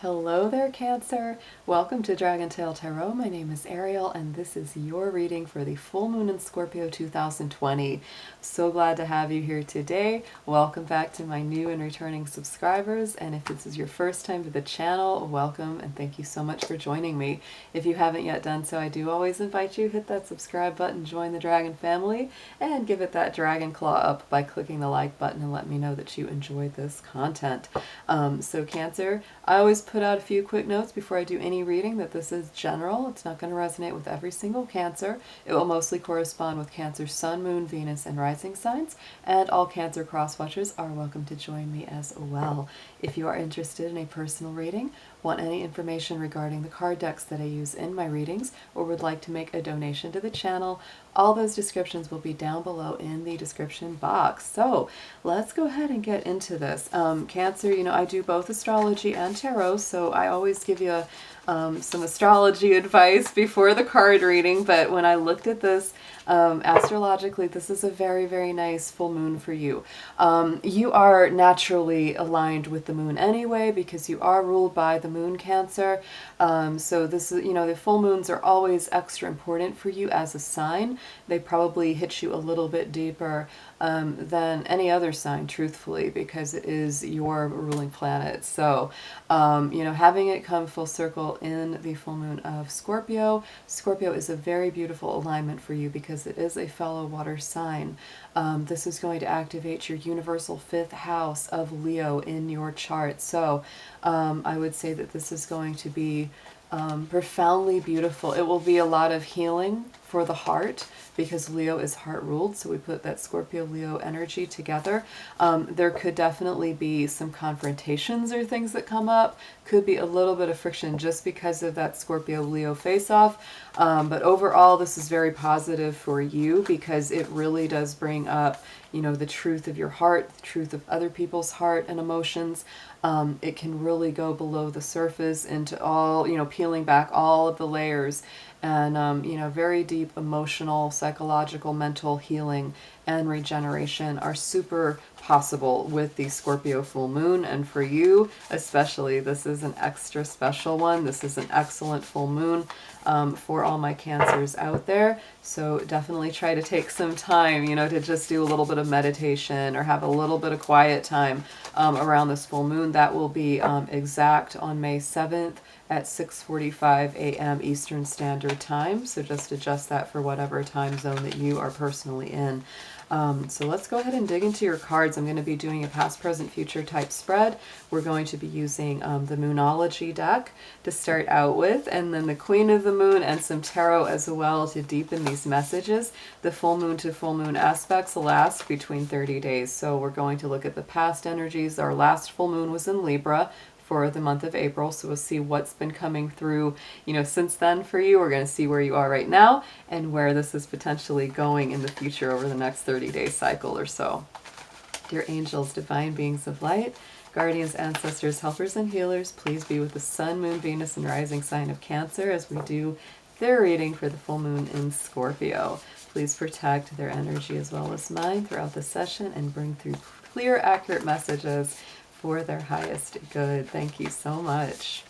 Hello there, Cancer. Welcome to DragonTaleTarot. My name is Ariel, and this is your reading for the full moon in Scorpio 2020. So glad to have you here today. Welcome back to my new and returning subscribers, and if this is your first time to the channel, welcome and thank you so much for joining me. If you haven't yet done so, I do always invite you to hit that subscribe button, join the dragon family, and give it that dragon claw up by clicking the like button and let me know that you enjoyed this content. So Cancer, I always put out a few quick notes before I do any reading that this is general. It's not going to resonate with every single Cancer. It will mostly correspond with Cancer's Sun, Moon, Venus, and rising signs, and all Cancer cross-watchers are welcome to join me as well. If you are interested in a personal reading, want any information regarding the card decks that I use in my readings, or would like to make a donation to the channel, all those descriptions will be down below in the description box. So let's go ahead and get into this. Cancer, you know, I do both astrology and tarot, so I always give you some astrology advice before the card reading, but when I looked at this, astrologically, this is a very, very nice full moon for you. You are naturally aligned with the moon anyway, because you are ruled by the moon, Cancer. So this is, you know, the full moons are always extra important for you as a sign. They probably hit you a little bit deeper than any other sign, truthfully, because it is your ruling planet. So, you know, having it come full circle in the full moon of Scorpio, Scorpio is a very beautiful alignment for you because it is a fellow water sign. This is going to activate your universal fifth house of Leo in your chart. So I would say that this is going to be profoundly beautiful. It will be a lot of healing for the heart because Leo is heart ruled, so we put that Scorpio Leo energy together. There could definitely be some confrontations or things that come up, could be a little bit of friction just because of that Scorpio Leo face off, but overall this is very positive for you because it really does bring up, you know, the truth of your heart, the truth of other people's heart and emotions. It can really go below the surface into all, you know, peeling back all of the layers, and you know, very deep emotional, psychological, mental healing and regeneration are super possible with the Scorpio full moon. And for you especially, this is an extra special one. This is an excellent full moon for all my Cancers out there. So definitely try to take some time, you know, to just do a little bit of meditation or have a little bit of quiet time around this full moon. That will be exact on May 7th at 6:45 a.m. Eastern Standard Time. So just adjust that for whatever time zone that you are personally in. So let's go ahead and dig into your cards. I'm going to be doing a past, present, future type spread. We're going to be using the Moonology deck to start out with, and then the Queen of the Moon and some tarot as well to deepen these messages. The full moon to full moon aspects last between 30 days. So we're going to look at the past energies. Our last full moon was in Libra for the month of April, so we'll see what's been coming through, you know, since then for you. We're going to see where you are right now and where this is potentially going in the future over the next 30-day cycle or so. Dear angels, divine beings of light, guardians, ancestors, helpers, and healers, please be with the Sun, Moon, Venus, and rising sign of Cancer as we do their reading for the full moon in Scorpio. Please protect their energy as well as mine throughout the session and bring through clear, accurate messages for their highest good. Thank you so much.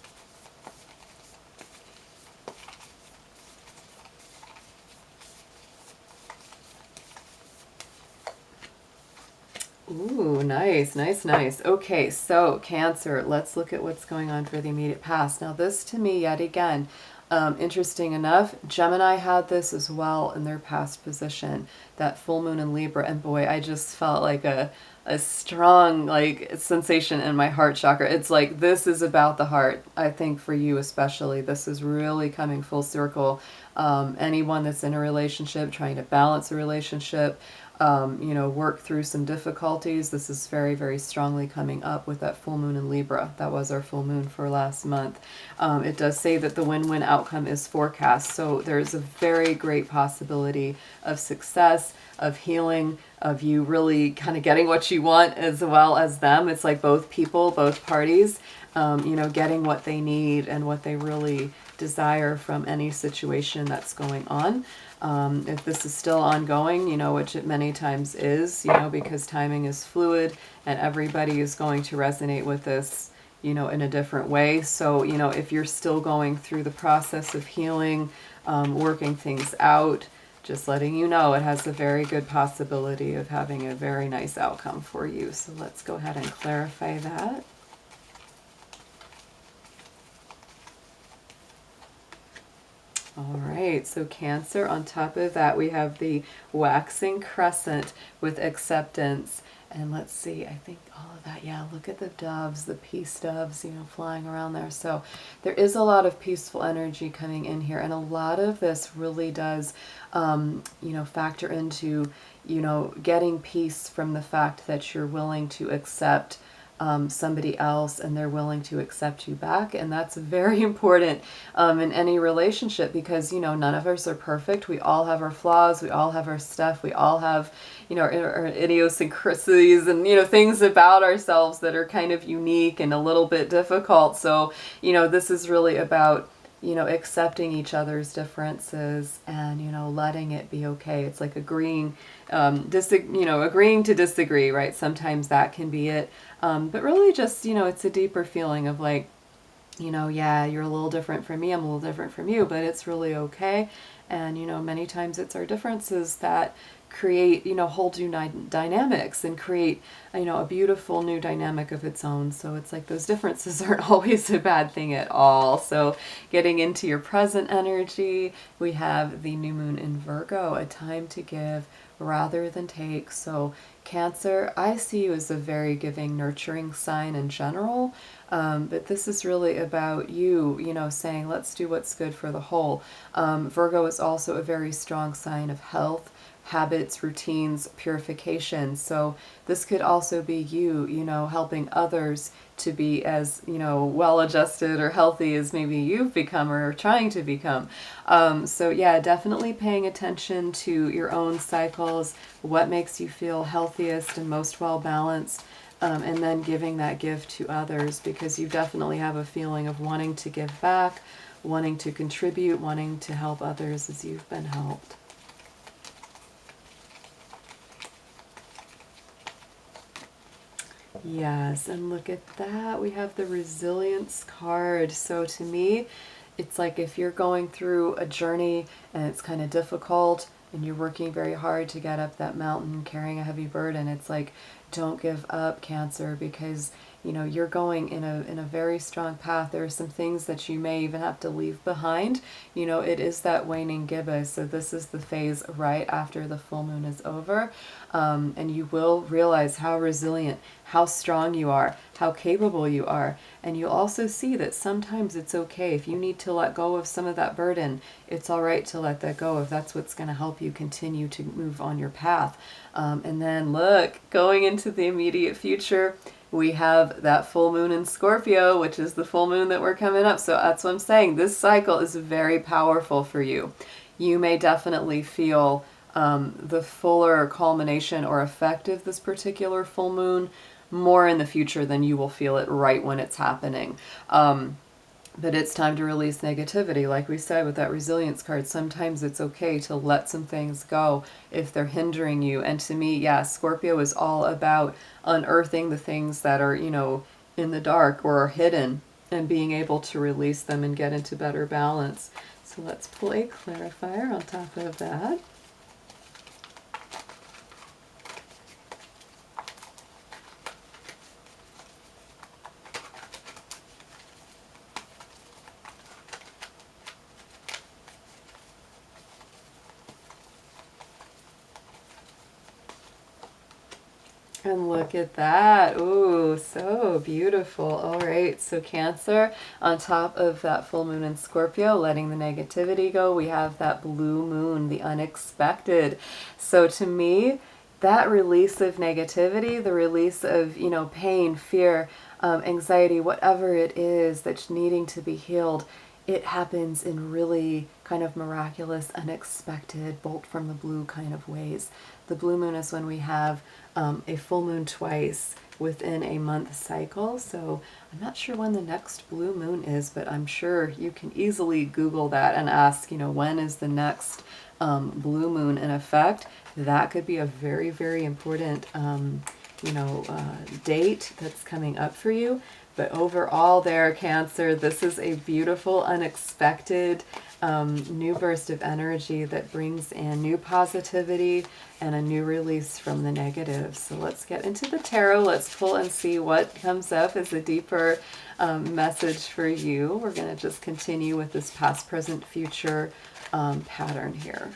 Ooh, nice, nice, nice. Okay, so Cancer, let's look at what's going on for the immediate past. Now this to me, yet again, interesting enough, Gemini had this as well in their past position, that full moon in Libra, and boy, I just felt like a strong like sensation in my heart chakra. It's like this is about the heart. I think for you especially, this is really coming full circle. Anyone that's in a relationship, trying to balance a relationship, you know, work through some difficulties, this is very, very strongly coming up with that full moon in Libra. That was our full moon for last month. It does say that the win-win outcome is forecast, so there's a very great possibility of success, of healing, of you really kind of getting what you want as well as them. It's like both people, both parties, you know, getting what they need and what they really desire from any situation that's going on. If this is still ongoing, you know, which it many times is, you know, because timing is fluid and everybody is going to resonate with this, in a different way. So, if you're still going through the process of healing, working things out, just letting you know it has a very good possibility of having a very nice outcome for you. So let's go ahead and clarify that. All right, so Cancer, on top of that, we have the waxing crescent with acceptance. And let's see, I think all of that, yeah, look at the doves, the peace doves, flying around there. So there is a lot of peaceful energy coming in here. And a lot of this really does, factor into, getting peace from the fact that you're willing to accept somebody else and they're willing to accept you back. And that's very important in any relationship, because none of us are perfect. We all have our flaws, we all have our stuff, we all have our idiosyncrasies and things about ourselves that are kind of unique and a little bit difficult. So this is really about accepting each other's differences and letting it be okay. It's like agreeing agreeing to disagree, right? Sometimes that can be it. But really just, it's a deeper feeling of like, yeah, you're a little different from me, I'm a little different from you, but it's really okay. And, many times it's our differences that create, whole new dynamics and create, a beautiful new dynamic of its own. So it's like those differences aren't always a bad thing at all. So getting into your present energy, we have the new moon in Virgo, a time to give rather than take. So Cancer, I see you as a very giving, nurturing sign in general. But this is really about you, saying, let's do what's good for the whole. Virgo is also a very strong sign of health, habits, routines, purification. So this could also be you, helping others to be as, well-adjusted or healthy as maybe you've become or are trying to become. So yeah, definitely paying attention to your own cycles, what makes you feel healthiest and most well-balanced, and then giving that gift to others, because you definitely have a feeling of wanting to give back, wanting to contribute, wanting to help others as you've been helped. Yes, and look at that. We have the resilience card. So to me, it's like if you're going through a journey and it's kind of difficult and you're working very hard to get up that mountain carrying a heavy burden, it's like, don't give up, Cancer, because you're going in a very strong path. There are some things that you may even have to leave behind. It is that waning gibbous. So this is the phase right after the full moon is over. And you will realize how resilient, how strong you are, how capable you are. And you'll also see that sometimes it's okay. If you need to let go of some of that burden, it's all right to let that go if that's what's going to help you continue to move on your path. And then look, going into the immediate future, we have that full moon in Scorpio, which is the full moon that we're coming up. So that's what I'm saying. This cycle is very powerful for you. You may definitely feel the fuller culmination or effect of this particular full moon more in the future than you will feel it right when it's happening. But it's time to release negativity. Like we said with that resilience card, sometimes it's okay to let some things go if they're hindering you. And to me, yeah, Scorpio is all about unearthing the things that are, in the dark or are hidden and being able to release them and get into better balance. So let's pull a clarifier on top of that. And look at that. Ooh, so beautiful. All right, so Cancer, on top of that full moon in Scorpio, letting the negativity go, we have that blue moon, the unexpected. So to me, that release of negativity, the release of, pain, fear, anxiety, whatever it is that's needing to be healed, it happens in really kind of miraculous, unexpected, bolt from the blue kind of ways. The blue moon is when we have a full moon twice within a month cycle. So I'm not sure when the next blue moon is, but I'm sure you can easily Google that and ask, when is the next blue moon in effect? That could be a very, very important, date that's coming up for you. But overall there, Cancer, this is a beautiful, unexpected new burst of energy that brings in new positivity and a new release from the negative. So let's get into the tarot. Let's pull and see what comes up as a deeper message for you. We're going to just continue with this past, present, future pattern here.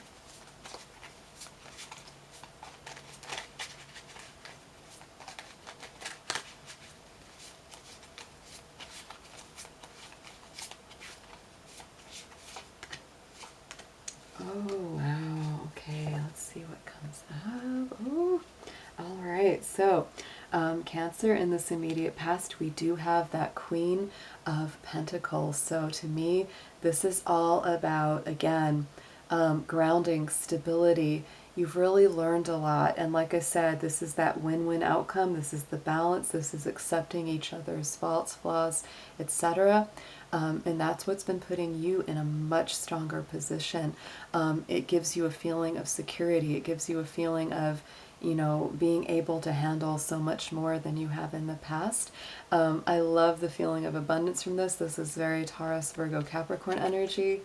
Oh, wow. Okay, let's see what comes up. Oh, all right. So, Cancer, in this immediate past, we do have that Queen of Pentacles. So to me, this is all about, again, grounding, stability. You've really learned a lot. And like I said, this is that win-win outcome. This is the balance. This is accepting each other's faults, flaws, etc. And that's what's been putting you in a much stronger position. It gives you a feeling of security. It gives you a feeling of, you know, being able to handle so much more than you have in the past. I love the feeling of abundance from this. This is very Taurus, Virgo, Capricorn energy.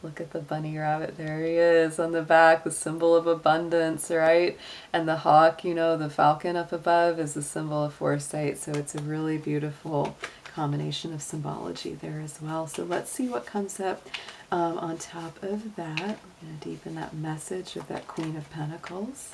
Look at the bunny rabbit. There he is on the back, the symbol of abundance, right? And the hawk, you know, the falcon up above is a symbol of foresight. So it's a really beautiful combination of symbology there as well. So let's see what comes up on top of that. I'm going to deepen that message of that Queen of Pentacles.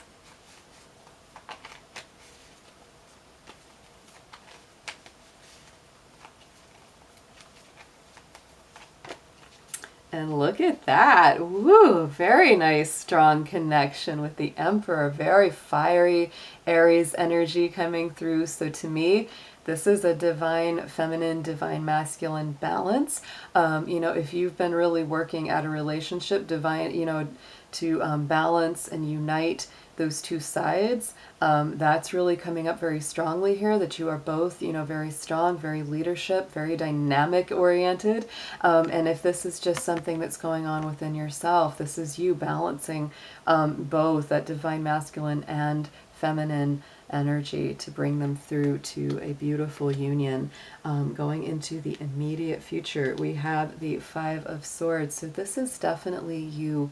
And look at that. Woo! Very nice, strong connection with the Emperor. Very fiery Aries energy coming through. So to me, this is a divine feminine, divine masculine balance. You know, if you've been really working at a relationship, divine, you know, to balance and unite those two sides, that's really coming up very strongly here, that you are both, you know, very strong, very leadership, very dynamic oriented. And if this is just something that's going on within yourself, this is you balancing both that divine masculine and feminine energy to bring them through to a beautiful union. Going into the immediate future, we have the Five of Swords. So this is definitely you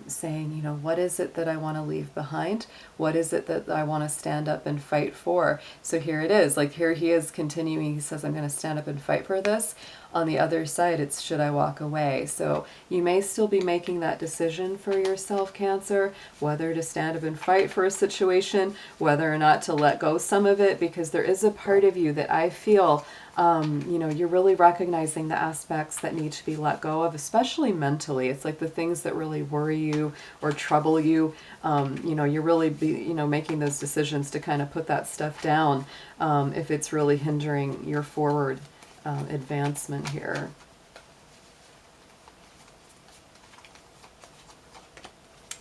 saying, you know, what is it that I want to leave behind? What is it that I want to stand up and fight for? So here it is, like here he is continuing, he says, I'm going to stand up and fight for this. On the other side, it's should I walk away? So you may still be making that decision for yourself, Cancer, whether to stand up and fight for a situation, whether or not to let go some of it, because there is a part of you that I feel you know, you're really recognizing the aspects that need to be let go of, especially mentally. It's like the things that really worry you or trouble you. You know, you're really you know, making those decisions to kind of put that stuff down if it's really hindering your forward advancement here.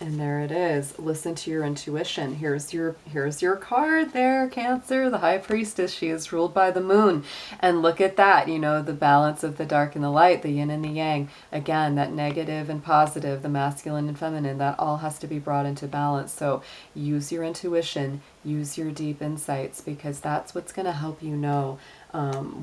And there it is. Listen to your intuition. Here's your card there, Cancer, the High Priestess. She is ruled by the moon. And look at that, you know, the balance of the dark and the light, the yin and the yang. Again, that negative and positive, the masculine and feminine, that all has to be brought into balance. So use your intuition, use your deep insights, because that's what's going to help you know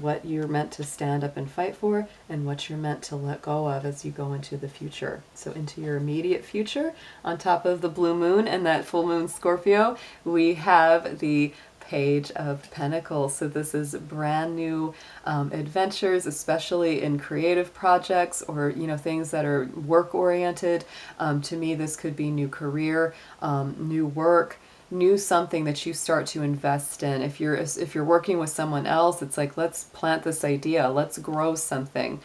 what you're meant to stand up and fight for and what you're meant to let go of as you go into the future. So into your immediate future, on top of the blue moon and that full moon Scorpio, we have the Page of Pentacles. So this is brand new adventures, especially in creative projects or, you know, things that are work oriented. To me, this could be new career, new work, new something that you start to invest in. If you're working with someone else, it's like, let's plant this idea, let's grow something,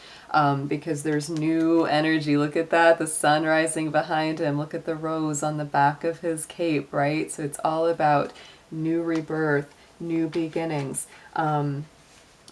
because there's new energy. Look at that, the sun rising behind him. Look at the rose on the back of his cape, right? So it's all about new rebirth, new beginnings.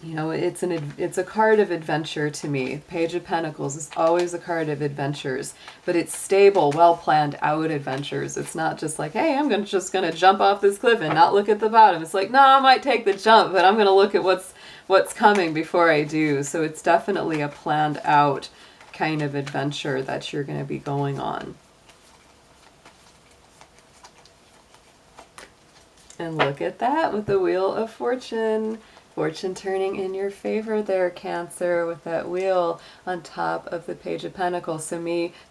You know, it's a card of adventure to me. Page of Pentacles is always a card of adventures, but it's stable, well planned out adventures. It's not just like, hey, I'm just gonna jump off this cliff and not look at the bottom. It's like, no, I might take the jump, but I'm gonna look at what's coming before I do. So it's definitely a planned out kind of adventure that you're gonna be going on. And look at that with the Wheel of Fortune. Fortune turning in your favor there, Cancer, with that wheel on top of the Page of Pentacles. So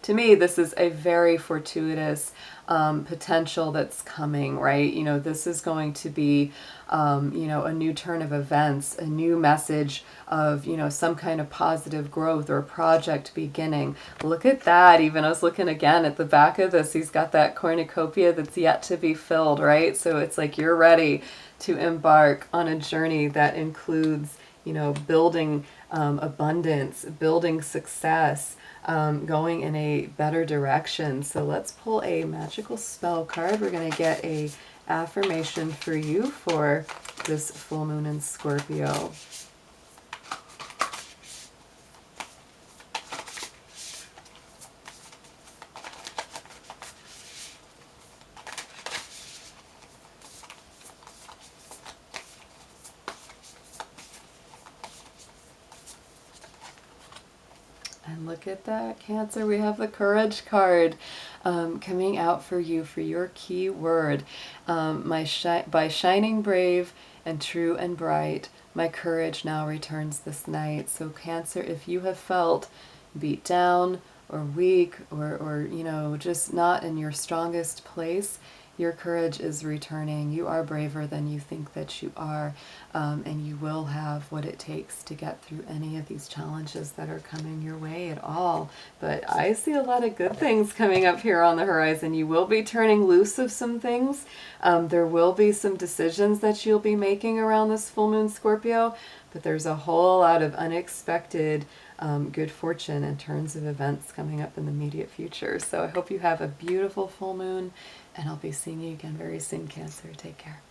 to me, this is a very fortuitous potential that's coming, right? You know, this is going to be, you know, a new turn of events, a new message of, you know, some kind of positive growth or project beginning. Look at that. Even I was looking again at the back of this, he's got that cornucopia that's yet to be filled, right? So it's like you're ready to embark on a journey that includes, you know, building abundance, building success, going in a better direction. So let's pull a magical spell card. We're going to get a affirmation for you for this full moon in Scorpio. And look at that, Cancer. We have the Courage card coming out for you for your key word. By shining brave and true and bright, my courage now returns this night. So Cancer, if you have felt beat down or weak or you know, just not in your strongest place, your courage is returning. You are braver than you think that you are, and you will have what it takes to get through any of these challenges that are coming your way at all. But I see a lot of good things coming up here on the horizon. You will be turning loose of some things. There will be some decisions that you'll be making around this full moon, Scorpio, but there's a whole lot of unexpected good fortune and turns of events coming up in the immediate future. So I hope you have a beautiful full moon, and I'll be seeing you again very soon, Cancer. Take care.